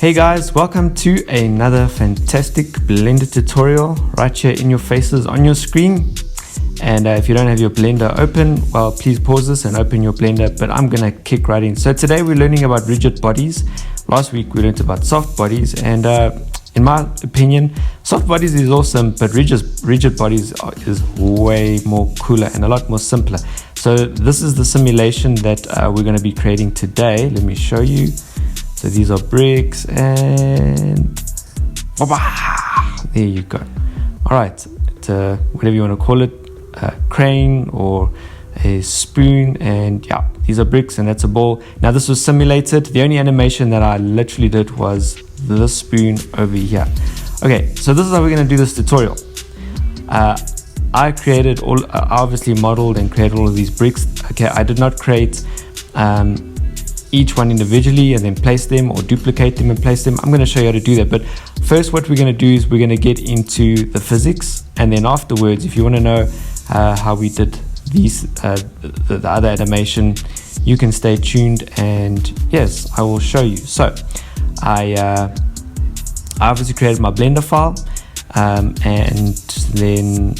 Hey guys, welcome to another fantastic Blender tutorial right here in your faces on your screen. And if you don't have your Blender open, well, please pause this and open your Blender, but I'm gonna kick right in. So today we're learning about rigid bodies. Last week we learned about soft bodies, and in my opinion, soft bodies is awesome, but rigid bodies is way more cooler and a lot more simpler. So this is the simulation that we're going to be creating today. Let me show you. So these are bricks, and there you go. All right, whatever you want to call it, a crane or a spoon, and yeah, these are bricks and that's a ball. Now this was simulated. The only animation that I literally did was the spoon over here. Okay, so this is how we're going to do this tutorial. I created obviously modeled and created all of these bricks. Okay, I did not create each one individually and then place them or duplicate them and place them. I'm going to show you how to do that, but first what we're going to do is we're going to get into the physics, and then afterwards, if you want to know how we did these the other animation, you can stay tuned, and yes, I will show you. So I obviously created my Blender file, and then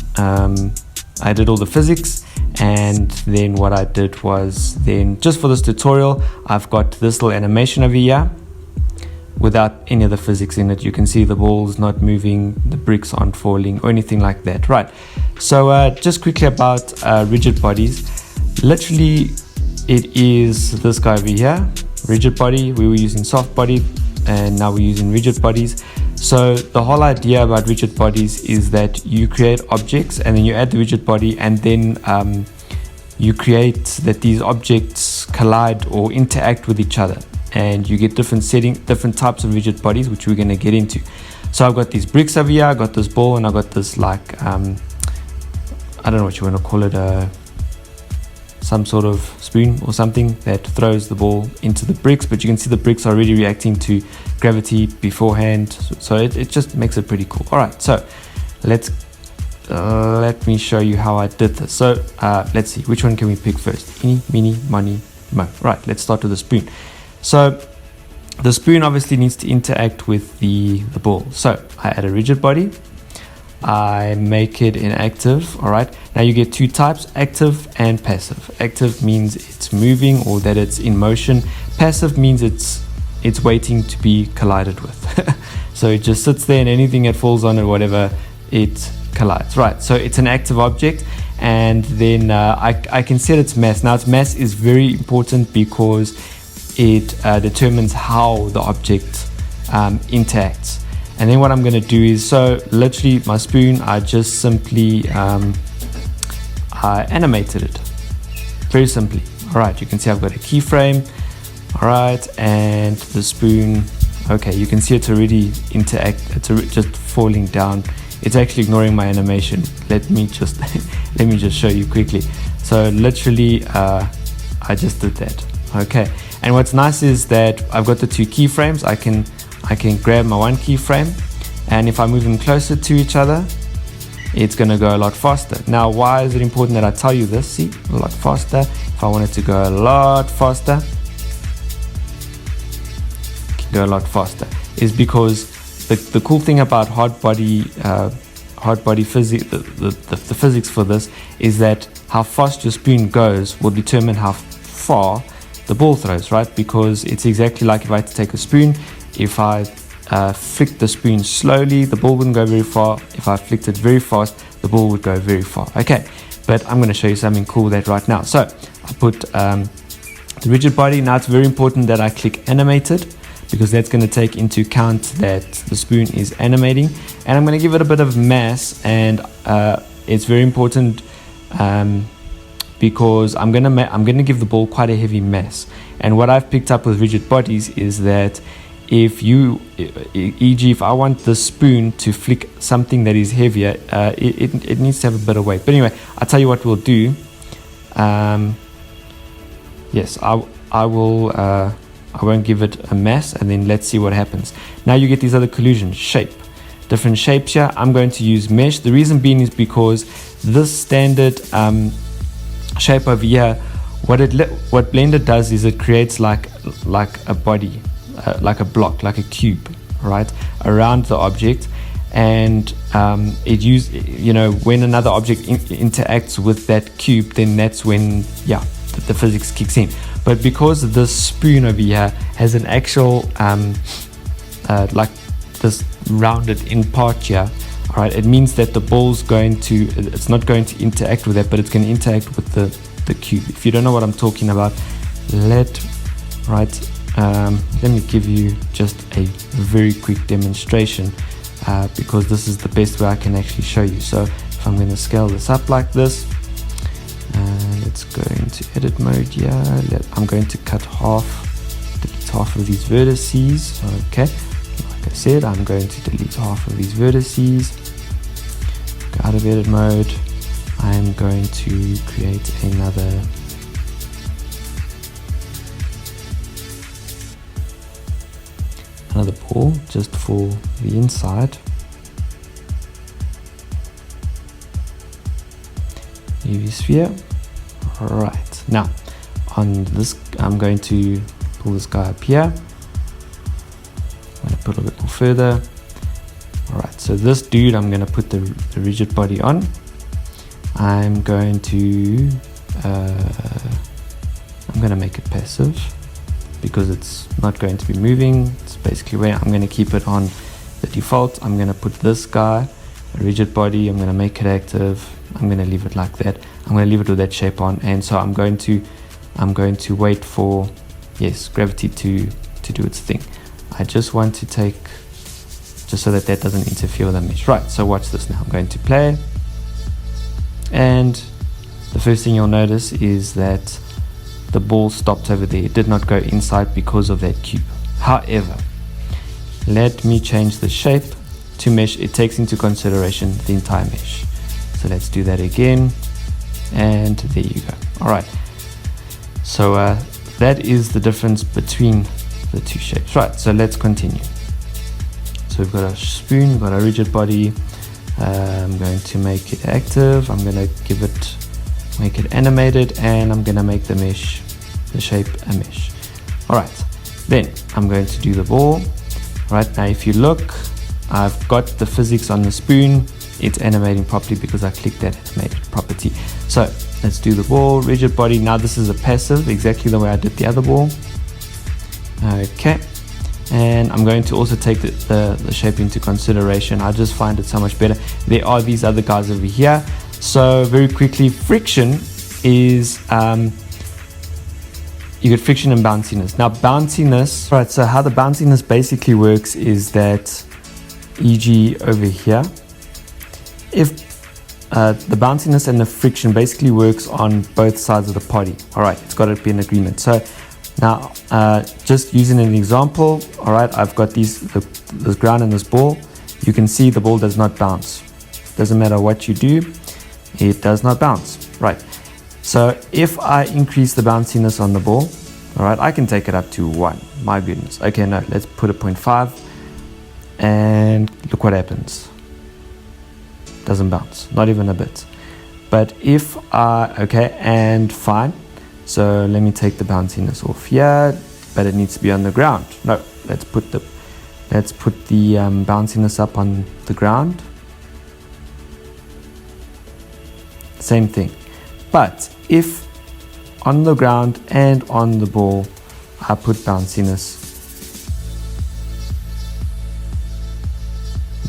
I did all the physics, and then what I did was, then just for this tutorial, I've got this little animation over here without any of the physics in it. You can see the ball's not moving, the bricks aren't falling or anything like that, right? So just quickly about rigid bodies. Literally, it is this guy over here, rigid body. We were using soft body, and now we're using rigid bodies. So the whole idea about rigid bodies is that you create objects and then you add the rigid body, and then you create that these objects collide or interact with each other, and you get different types of rigid bodies, which we're going to get into. So I've got these bricks over here, I got this ball, and I got this, like I don't know what you want to call it, some sort of spoon or something that throws the ball into the bricks, but you can see the bricks are already reacting to gravity beforehand, so it just makes it pretty cool. All right, so let me show you how I did this. So let's see, which one can we pick first? Eeny, meeny, miny, mo. Right, let's start with the spoon. So the spoon obviously needs to interact with the ball. So I add a rigid body, I make it inactive. All right, now you get two types, active and passive. Active means it's moving or that it's in motion. Passive means it's waiting to be collided with. So it just sits there, and anything that falls on it, whatever, it collides. Right, so it's an active object, and then I can set its mass. Now its mass is very important because it determines how the object interacts. And then what I'm going to do is, so literally my spoon, I just simply I animated it very simply. All right, you can see I've got a keyframe. All right, and the spoon, okay, you can see it's already it's just falling down. It's actually ignoring my animation. Let me just show you quickly. So literally I just did that. Okay, and what's nice is that I've got the two keyframes. I can grab my one keyframe, and if I move them closer to each other, it's going to go a lot faster. Now, why is it important that I tell you this? See, a lot faster. If I want it to go a lot faster, it can go a lot faster, is because the cool thing about hard body physics, the physics for this is that how fast your spoon goes will determine how far the ball throws, right? Because it's exactly like if I had to take a spoon, if I flicked the spoon slowly, the ball wouldn't go very far. If I flicked it very fast, the ball would go very far. Okay, but I'm going to show you something cool that right now. So I put the rigid body. Now it's very important that I click animated, because that's going to take into account that the spoon is animating, and I'm going to give it a bit of mass, and it's very important because I'm going to give the ball quite a heavy mass. And what I've picked up with rigid bodies is that e.g. if I want the spoon to flick something that is heavier, it needs to have a bit of weight. But anyway, I'll tell you what we'll do. Yes, I won't give it a mass, and then let's see what happens. Now you get these other collisions, different shapes here. I'm going to use mesh. The reason being is because this standard shape over here, what Blender does is it creates like a body, like a block, like a cube, right, around the object. And when another object interacts with that cube, then that's when the physics kicks in. But because this spoon over here has an actual like this rounded in part here, all right, it means that the ball's it's not going to interact with that, but it's going to interact with the cube. If you don't know what I'm talking about, let me give you just a very quick demonstration, because this is the best way I can actually show you. So if I'm going to scale this up like this, let's go into edit mode here. I'm going to delete half of these vertices. Okay, like I said, I'm going to delete half of these vertices, go out of edit mode. I'm going to create another ball just for the inside. UV sphere. Right, now on this I'm going to pull this guy up here. I'm going to put a bit more further. Alright, so this dude, I'm going to put the rigid body on. I'm going to make it passive because it's not going to be moving. It's basically where I'm going to keep it on the default. I'm going to put this guy, a rigid body, I'm going to make it active. I'm going to leave it like that. I'm going to leave it with that shape on, and so I'm going to wait for gravity to do its thing. I just want to take, just so that doesn't interfere with the mesh. Right, so watch this now. I'm going to play, and the first thing you'll notice is that the ball stopped over there. It did not go inside because of that cube. However, let me change the shape to mesh. It takes into consideration the entire mesh. So let's do that again, and there you go. All right, so that is the difference between the two shapes. Right, so let's continue. So we've got a spoon, we've got a rigid body. I'm going to make it active. I'm going to make it animated, and I'm going to make the shape a mesh. All right, then I'm going to do the ball. Right, now if you look, I've got the physics on the spoon. It's animating properly because I clicked that animated property. So let's do the ball, rigid body. Now this is a passive, exactly the way I did the other ball. Okay, and I'm going to also take the shape into consideration. I just find it so much better. There are these other guys over here. So very quickly, friction is you get friction and bounciness. Now bounciness, right, so how the bounciness basically works is that, e.g. over here, if the bounciness and the friction basically works on both sides of the body. All right, it's got to be an agreement. So now just using an example, all right, I've got this ground and this ball. You can see the ball does not bounce. Doesn't matter what you do, it does not bounce. Right, so if I increase the bounciness on the ball, all right, I can take it up to 1. My goodness. Okay, no, let's put a 0.5, and look what happens. Doesn't bounce, not even a bit. But if and fine, so let me take the bounciness off here, but it needs to be on the ground. No, let's put the bounciness up on the ground. Same thing. But if on the ground and on the ball I put bounciness,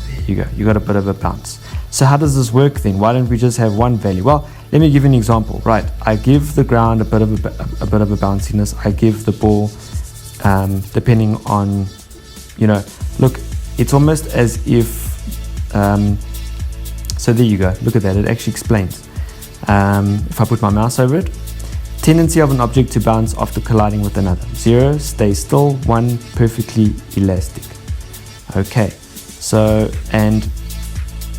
there you go, you got a bit of a bounce. So how does this work then? Why don't we just have one value? Well, let me give you an example. Right, I give the ground a bit of a bounciness. I give the ball, depending on, look, it's almost as if, so there you go. Look at that. It actually explains. If I put my mouse over it, tendency of an object to bounce after colliding with another. 0, stay still. 1, perfectly elastic. Okay, so, and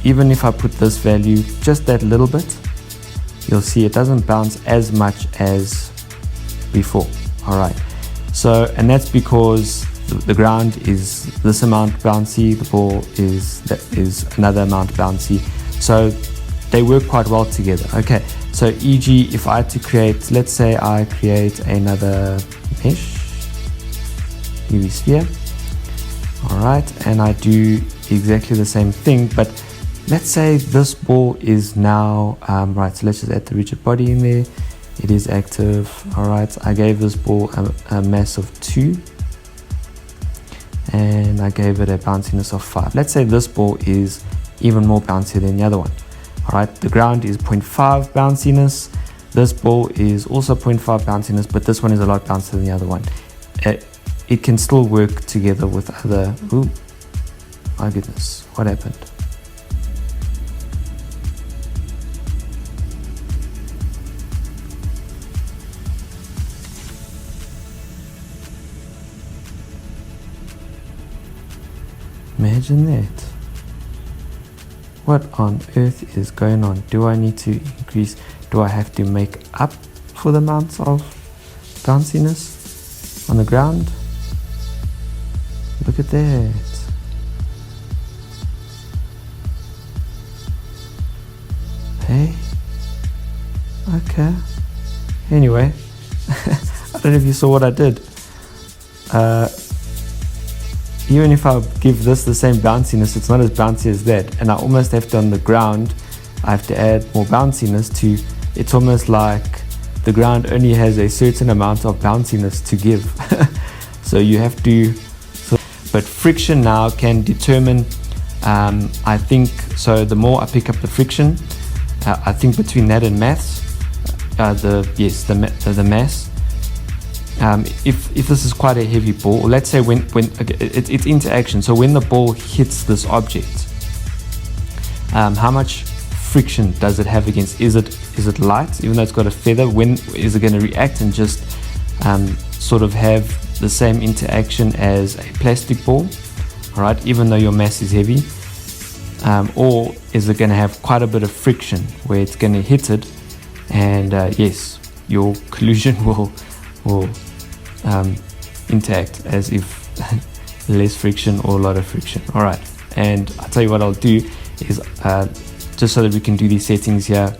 even if I put this value just that little bit, you'll see it doesn't bounce as much as before. All right, so, and that's because the ground is this amount bouncy, the ball is another amount bouncy, so they work quite well together. Okay, so e.g. if I had to create, let's say I create another mesh, UV sphere. Alright, and I do exactly the same thing, but let's say this ball is now, right, so let's just add the rigid body in there. It is active. Alright, I gave this ball a mass of 2, and I gave it a bounciness of 5. Let's say this ball is even more bouncy than the other one. Alright, the ground is 0.5 bounciness. This ball is also 0.5 bounciness, but this one is a lot bouncier than the other one. It can still work together with other... Ooh, my goodness, what happened? Imagine that. What on earth is going on? Do I need to increase? Do I have to make up for the amount of bounciness on the ground? Look at that. Hey. Okay. Anyway, I don't know if you saw what I did. Even if I give this the same bounciness, it's not as bouncy as that. And I almost have to, on the ground, I have to add more bounciness to, it's almost like the ground only has a certain amount of bounciness to give. So you have to, but friction now can determine, I think, so the more I pick up the friction, I think between that and mass, the mass, if this is quite a heavy ball, let's say when it's interaction, so when the ball hits this object, how much friction does it have against? Is it light, even though it's got a feather? When is it going to react and just sort of have the same interaction as a plastic ball, all right, even though your mass is heavy? Or is it going to have quite a bit of friction where it's going to hit it, and yes, your collision will interact as if less friction or a lot of friction. All right, and I'll tell you what I'll do is just so that we can do these settings here,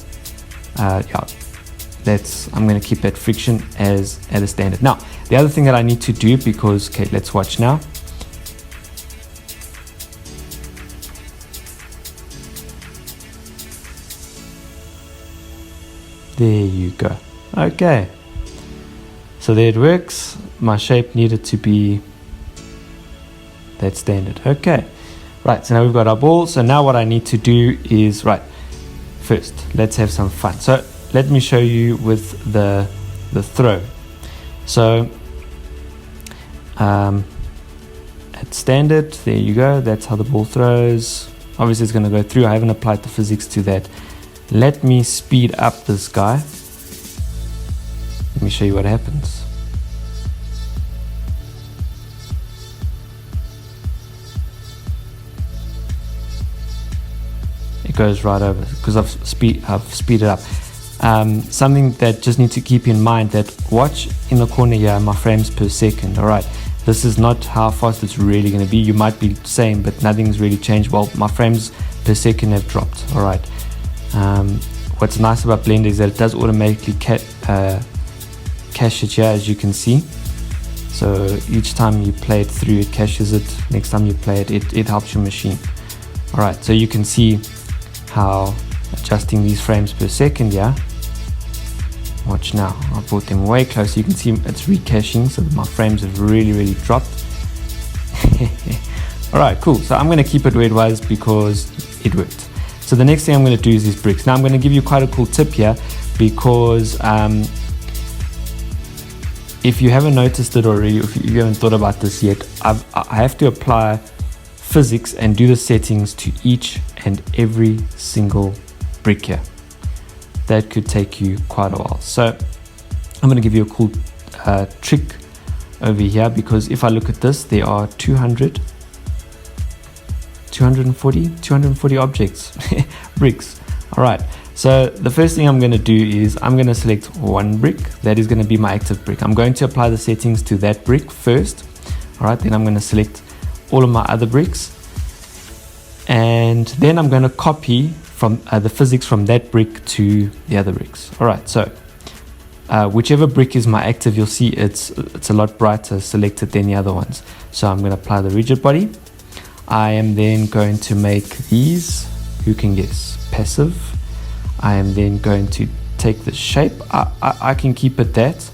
I'm going to keep that friction as at a standard. Now the other thing that I need to do, because okay, let's watch now. There you go. Okay, so there it works. My shape needed to be that standard. Okay, right, so now we've got our ball. So now what I need to do is, right, first let's have some fun. So let me show you with the throw. So at standard, there you go, that's how the ball throws. Obviously it's going to go through. I haven't applied the physics to that. Let me speed up this guy. Let me show you what happens. It goes right over because I've speeded up. Something that just need to keep in mind, that watch in the corner here my frames per second. All right, this is not how fast it's really going to be. You might be saying, but nothing's really changed. Well, my frames per second have dropped. All right. What's nice about Blender is that it does automatically cache it here, as you can see. So each time you play it through, it caches it. Next time you play it, it helps your machine. All right, so you can see how adjusting these frames per second here. Watch now, I brought them way closer. You can see it's recaching, so my frames have really dropped. All right, cool. So I'm going to keep it where it was because it worked. So the next thing I'm going to do is these bricks. Now I'm going to give you quite a cool tip here, because if you haven't noticed it already, if you haven't thought about this yet, I have to apply physics and do the settings to each and every single brick here. That could take you quite a while. So I'm going to give you a cool trick over here, because if I look at this, there are 240 objects, bricks. All right, so the first thing I'm going to do is I'm going to select one brick. That is going to be my active brick. I'm going to apply the settings to that brick first. All right, then I'm going to select all of my other bricks, and then I'm going to copy from the physics from that brick to the other bricks. All right, so whichever brick is my active, you'll see it's a lot brighter selected than the other ones. So I'm going to apply the rigid body. I am then going to make these, who can guess, passive. I am then going to take the shape. I can keep it that,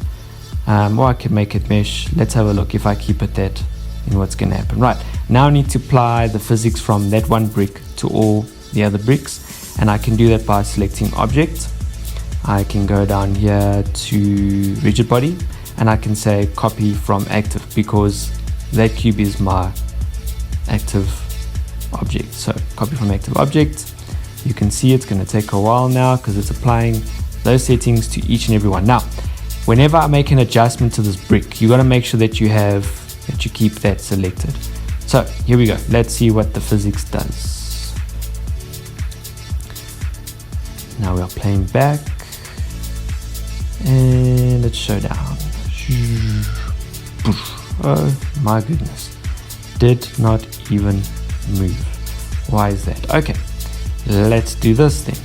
or I can make it mesh. Let's have a look. If I keep it that, then what's going to happen? Right, now I need to apply the physics from that one brick to all the other bricks, and I can do that by selecting object. I can go down here to rigid body, and I can say copy from active, because that cube is my active object. So copy from active object. You can see it's going to take a while now because it's applying those settings to each and every one. Now, whenever I make an adjustment to this brick, you got to make sure that you keep that selected. So here we go. Let's see what the physics does. Now we are playing back, and let's show down. Oh my goodness, did not even move. Why is that? Okay, let's do this then.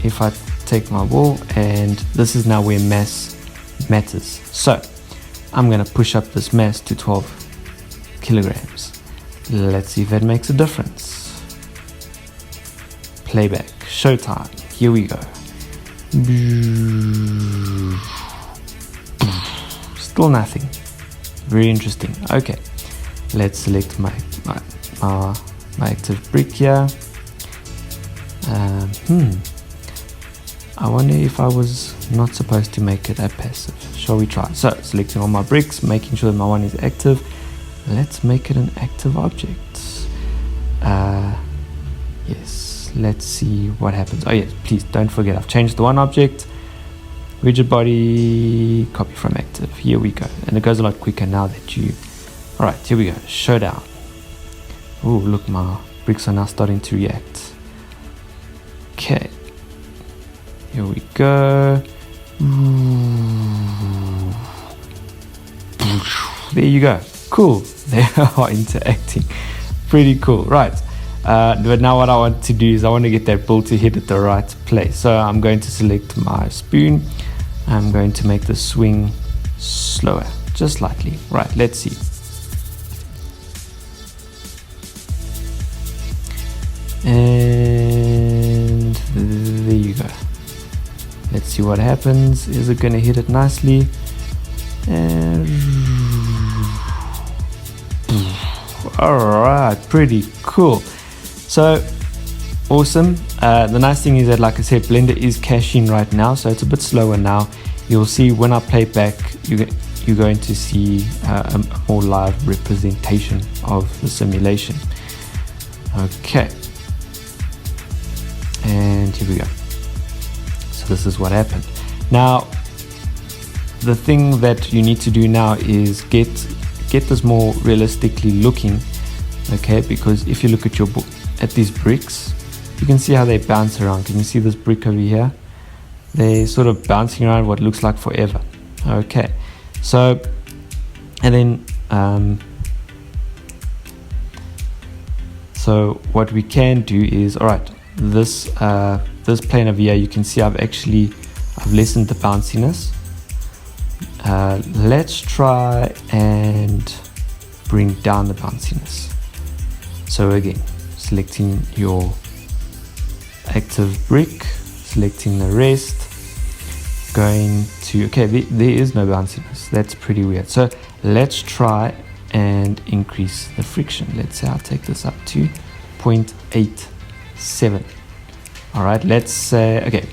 If I take my ball, and this is now where mass matters, so I'm going to push up this mass to 12 kilograms. Let's see if that makes a difference. Playback, showtime, here we go. Still nothing. Very interesting. Okay, let's select my active brick here. I wonder if I was not supposed to make it a passive. Shall we try? So selecting all my bricks, making sure that my one is active. Let's make it an active object. Yes, let's see what happens. Oh yes, please don't forget, I've changed the one object. Rigid body, copy from active. Here we go. And it goes a lot quicker now that you... Alright, here we go. Showdown. Oh, look, my bricks are now starting to react. Okay. Here we go. There you go. Cool. They are interacting. Pretty cool. Right. But now what I want to do is I want to get that ball to hit at the right place. So I'm going to select my spoon. I'm going to make the swing slower, just slightly. Right, let's see. And there you go. Let's see what happens. Is it going to hit it nicely? And alright, pretty cool. So awesome. The nice thing is that, like I said, Blender is caching right now, so it's a bit slower now. You'll see when I play back, you're going to see a more live representation of the simulation. Okay, and here we go. So this is what happened. Now the thing that you need to do now is get this more realistically looking, okay? Because if you look at at these bricks, you can see how they bounce around. Can you see this brick over here? They're sort of bouncing around what looks like forever. Okay, so and then so what we can do is, all right, this plane over here, you can see I've lessened the bounciness. Let's try and bring down the bounciness. So again, selecting your active brick, selecting the rest, going to, okay, there is no bounciness. That's pretty weird. So let's try and increase the friction. Let's say I'll take this up to 0.87. all right, let's say, okay,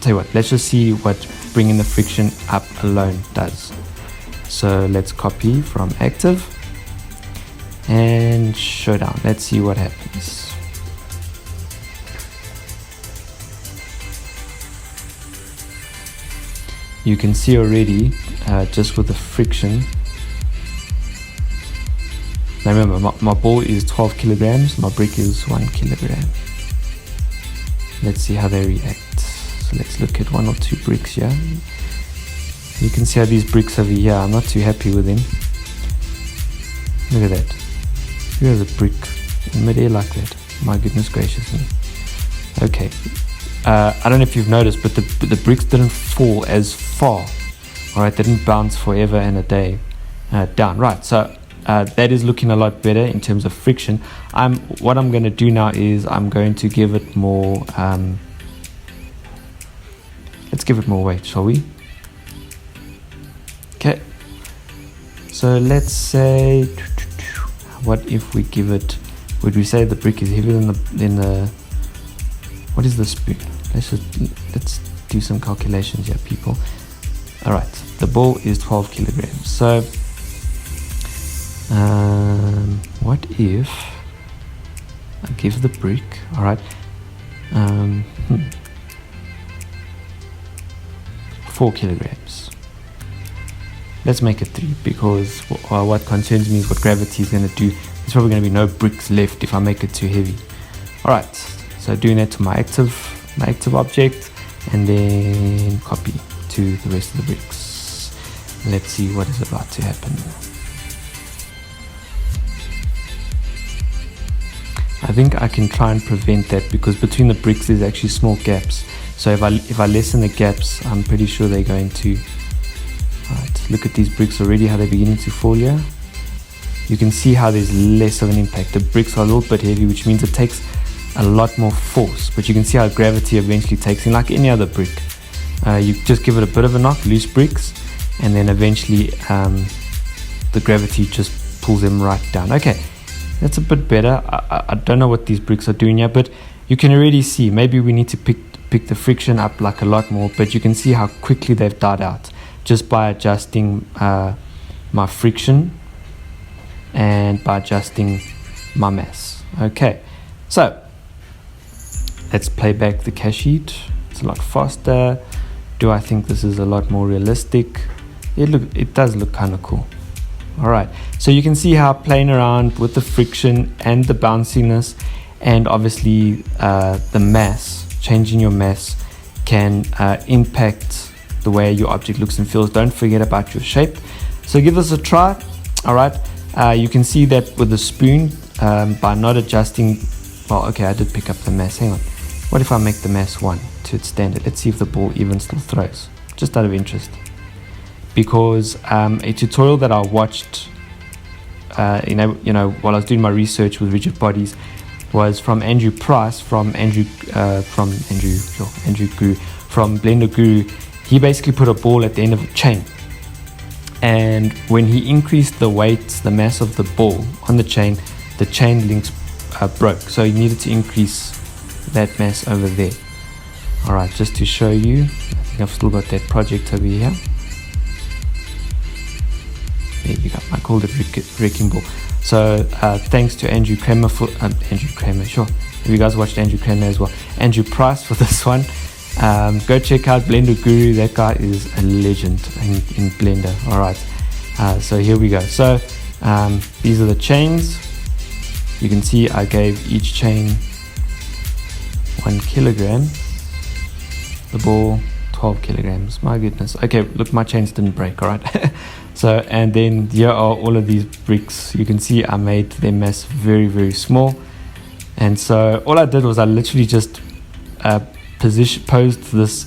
tell you what, let's just see what bringing the friction up alone does. So let's copy from active and showdown. Let's see what happens. You can see already, just with the friction. Now remember, my ball is 12 kilograms, my brick is 1 kilogram. Let's see how they react. So let's look at one or two bricks here. You can see how these bricks over here, I'm not too happy with them. Look at that. Here's a brick in midair like that. My goodness gracious me. Okay, I don't know if you've noticed, but the bricks didn't fall as far. All right, they didn't bounce forever and a day down. Right, so that is looking a lot better in terms of friction. What I'm going to do now is I'm going to give it more. Let's give it more weight, shall we? Okay. So let's say, what if we give it? Would we say the brick is heavier than the? What is the spoon? Let's do some calculations here, people. All right, the ball is 12 kilograms. So, what if I give the brick? All right, 4 kilograms. Let's make it 3 because what concerns me is what gravity is going to do. There's probably going to be no bricks left if I make it too heavy. All right, so doing that to my active object, and then copy to the rest of the bricks. Let's see what is about to happen. I think I can try and prevent that because between the bricks there's actually small gaps. So if I lessen the gaps, I'm pretty sure they're going to. Alright, look at these bricks already, how they're beginning to fall here. You can see how there's less of an impact. The bricks are a little bit heavy, which means it takes a lot more force, but you can see how gravity eventually takes in, like any other brick. You just give it a bit of a knock, loose bricks, and then eventually the gravity just pulls them right down. Okay, that's a bit better. I don't know what these bricks are doing here, but you can already see maybe we need to pick the friction up like a lot more, but you can see how quickly they've died out just by adjusting my friction and by adjusting my mass. Okay, so let's play back the cache sheet. It's a lot faster. Do I think this is a lot more realistic? It does look kind of cool. All right, so you can see how playing around with the friction and the bounciness, and obviously the mass, changing your mass can impact the way your object looks and feels. Don't forget about your shape. So give this a try. All right, you can see that with the spoon by not adjusting. Well, okay, I did pick up the mass. Hang on. What if I make the mass 1 to its standard? Let's see if the ball even still throws, just out of interest. Because a tutorial that I watched, you know, while I was doing my research with rigid bodies, was from Andrew Price, from Andrew Guru, from Blender Guru. He basically put a ball at the end of a chain, and when he increased the weight, the mass of the ball on the chain links broke. So he needed to increase that mass over there. All right, just to show you, I think I've still got that project over here. There you go. I called it wrecking ball. So thanks to Andrew Kramer for sure. If you guys watched Andrew Kramer as well, Andrew Price for this one. Go check out Blender Guru. That guy is a legend in Blender. All right. So here we go. So these are the chains. You can see I gave each chain 1 kilogram. The ball 12 kilograms. My goodness. Okay, look, my chains didn't break. All right. So, and then here are all of these bricks. You can see I made their mass very, very small. And so all I did was I literally just posed this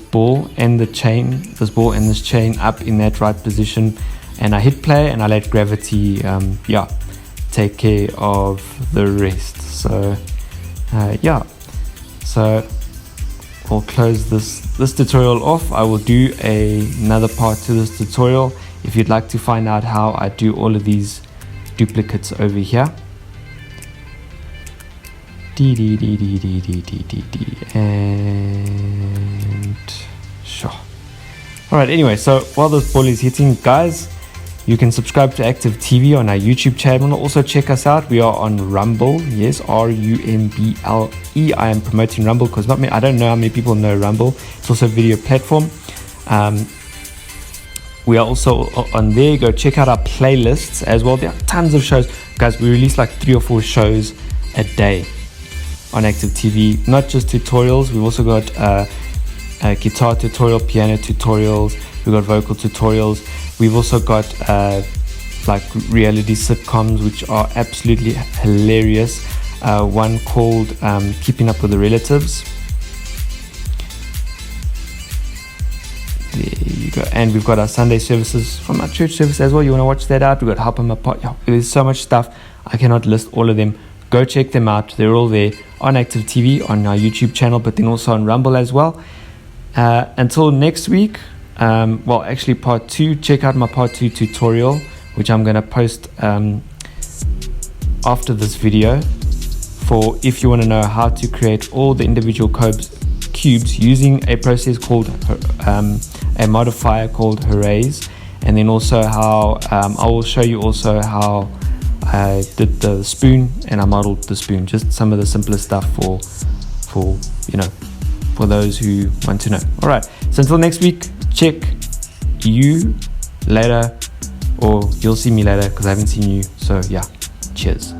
ball and this chain up in that right position, and I hit play and I let gravity take care of the rest. So so I'll close this tutorial off. I will do another part to this tutorial if you'd like to find out how I do all of these duplicates over here. And sure. Alright, anyway, so while this ball is hitting, guys, you can subscribe to Active TV on our YouTube channel. Also check us out. We are on Rumble. Yes, RUMBLE. I am promoting Rumble because I don't know how many people know Rumble. It's also a video platform. We are also on there. Go check out our playlists as well. There are tons of shows. Guys, we release like 3 or 4 shows a day on Active TV. Not just tutorials. We've also got guitar tutorial, piano tutorials. We've got vocal tutorials. We've also got like reality sitcoms, which are absolutely hilarious. One called Keeping Up with the Relatives. and we've got our Sunday services from our church service as well. You want to watch that out? We've got Help on My Pot. Yeah, there's so much stuff. I cannot list all of them. Go check them out. They're all there on Active TV, on our YouTube channel, but then also on Rumble as well. Until next week, well, actually part 2, check out my part 2 tutorial, which I'm going to post after this video, for if you want to know how to create all the individual cubes using a process called a modifier called arrays, and then also how I will show you also how I did the spoon and I modeled the spoon, just some of the simplest stuff for those who want to know. All right, so until next week, check you later, or you'll see me later because I haven't seen you. So yeah, cheers.